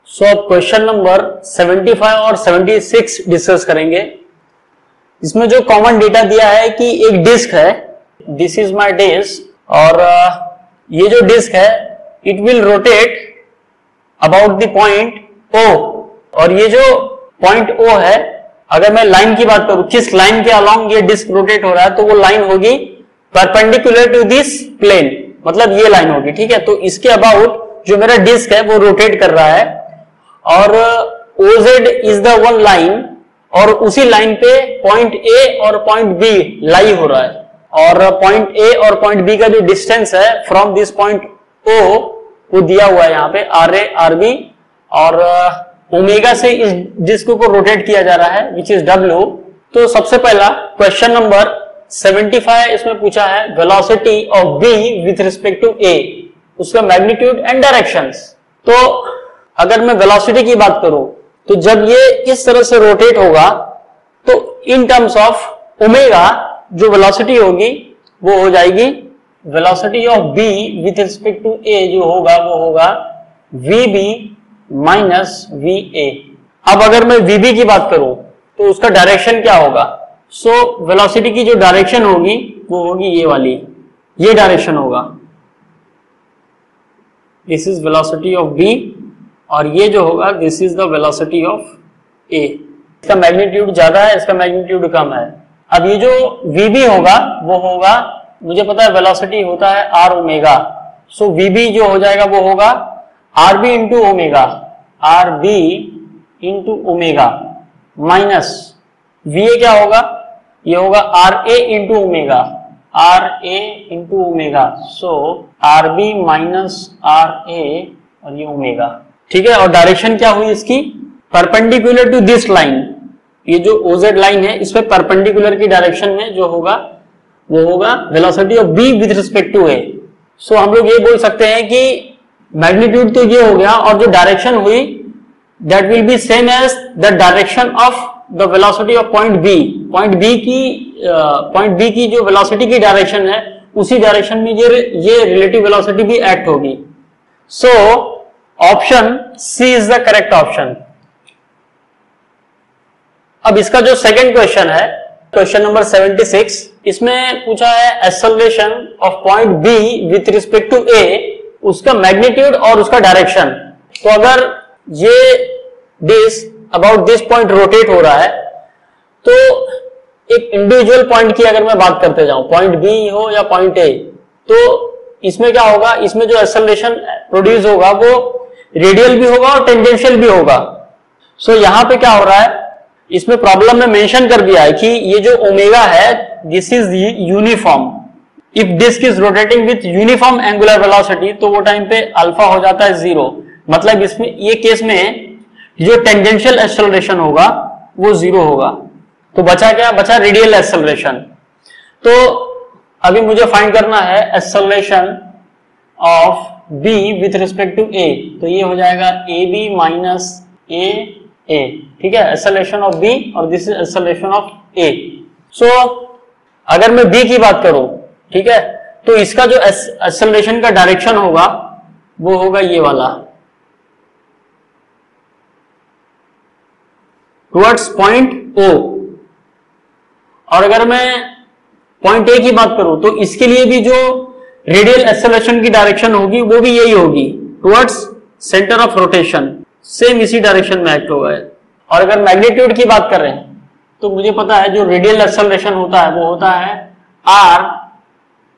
सो अब question number 75 और 76 discuss करेंगे। इसमें जो कॉमन डेटा दिया है कि एक डिस्क है, दिस इज माय डिस्क, और ये जो डिस्क है it will rotate about the point O, और ये जो पॉइंट O है, अगर मैं लाइन की बात करूं, किस लाइन के अलोंग ये डिस्क रोटेट हो रहा है, तो वो लाइन होगी परपेंडिकुलर टू दिस प्लेन, मतलब ये लाइन होगी। ठीक है, तो इसके अबाउट जो मेरा डिस्क है वो रोटेट कर रहा है, और OZ is the one line, और उसी लाइन पे पॉइंट A और पॉइंट B लाई हो रहा है, और पॉइंट A और पॉइंट B का जो डिस्टेंस है फ्रॉम दिस पॉइंट O वो दिया हुआ है यहाँ पे RA RB, और ओमेगा से इस डिस्क को रोटेट किया जा रहा है विच इज W। तो सबसे पहला क्वेश्चन नंबर 75 इसमें पूछा है velocity of B with respect to A, उसका मैग्नीट्यूड एंड डायरेक्शंस। तो अगर मैं वेलोसिटी की बात करूं तो जब ये इस तरह से रोटेट होगा तो इन टर्म्स ऑफ ओमेगा जो वेलोसिटी होगी वो हो जाएगी velocity of B with respect to A, जो होगा वो होगा VB माइनस VA। अब अगर मैं VB की बात करूं तो उसका डायरेक्शन क्या होगा? सो वेलोसिटी की जो डायरेक्शन होगी वो होगी ये वाली, ये डायरेक्शन होगा, this is velocity of B, और ये जो होगा this is the velocity of A। इसका मैग्नीट्यूड ज्यादा है, इसका मैग्नीट्यूड कम है। अब ये जो VB होगा वो होगा, मुझे पता है वेलोसिटी होता है R ओमेगा, सो VB जो हो जाएगा वो होगा RB into omega, RB into omega minus VA क्या होगा, ये होगा RA into omega, RA into omega, so RB minus RA और ये ओमेगा। ठीक है, और डायरेक्शन क्या हुई इसकी? परपेंडिकुलर टू दिस लाइन, ये जो OZ लाइन है इस पे परपेंडिकुलर की डायरेक्शन में जो होगा वो होगा velocity of B with respect to A। So हम लोग ये बोल सकते हैं कि मैग्नीट्यूड तो ये हो गया, और जो डायरेक्शन हुई that will be same as the direction of the velocity of point B। Point B की जो वेलोसिटी की डायरेक्शन है उसी डायरेक्शन में ये रिलेटिव वेलोसिटी भी एक्ट होगी। So option C is the correct option. अब इसका जो सेकंड क्वेश्चन है, क्वेश्चन नंबर 76, इसमें पूछा है acceleration of point B with respect to A, उसका मैग्नीट्यूड और उसका डायरेक्शन। तो अगर ये disc about this point rotate हो रहा है तो एक इंडिविजुअल पॉइंट की अगर मैं बात करते जाऊं, पॉइंट B हो या पॉइंट A, तो इसमें क्या होगा, इसमें जो एक्सेलरेशन प्रोड्यूस होगा वो रेडियल भी होगा और टेंजेंशियल भी होगा। सो यहां पे क्या हो रहा है, इसमें प्रॉब्लम में मेंशन कर दिया है कि ये जो ओमेगा है this is uniform, if disc is rotating with uniform angular velocity तो वो टाइम पे अल्फा हो जाता है 0, मतलब इसमें ये केस में जो टेंजेंशियल एक्सेलरेशन होगा वो 0 होगा। तो बचा क्या? बचा रेडियल एक्सेलरेशन। तो अभी मुझे फाइंड करना है acceleration of B with respect to A, तो ये हो जाएगा AB माइनस A। ठीक है, एक्सेलरेशन ऑफ B और this is acceleration of A। सो अगर मैं B की बात करूं, ठीक है, तो इसका जो एक्सेलरेशन का डायरेक्शन होगा वो होगा ये वाला, टुवर्ड्स पॉइंट O। और अगर मैं पॉइंट A की बात करूं तो इसके लिए भी जो रेडियल एक्सेलरेशन की डायरेक्शन होगी वो भी यही होगी, towards centre of rotation, same इसी डायरेक्शन में एक्ट होगा। और अगर मैग्नीट्यूड की बात कर रहे हैं तो मुझे पता है जो रेडियल एक्सेलरेशन होता है वो होता है R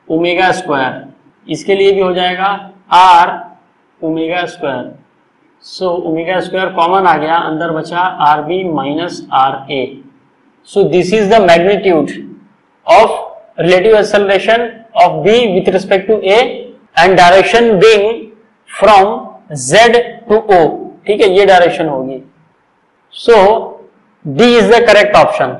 ओमेगा स्क्वायर, इसके लिए भी हो जाएगा R omega square. So omega square common आ गया, अंदर बचा RB minus RA। So this is the magnitude of relative acceleration of B with respect to A and direction being from Z to O। ठीक है, ये direction होगी। So D is the correct option.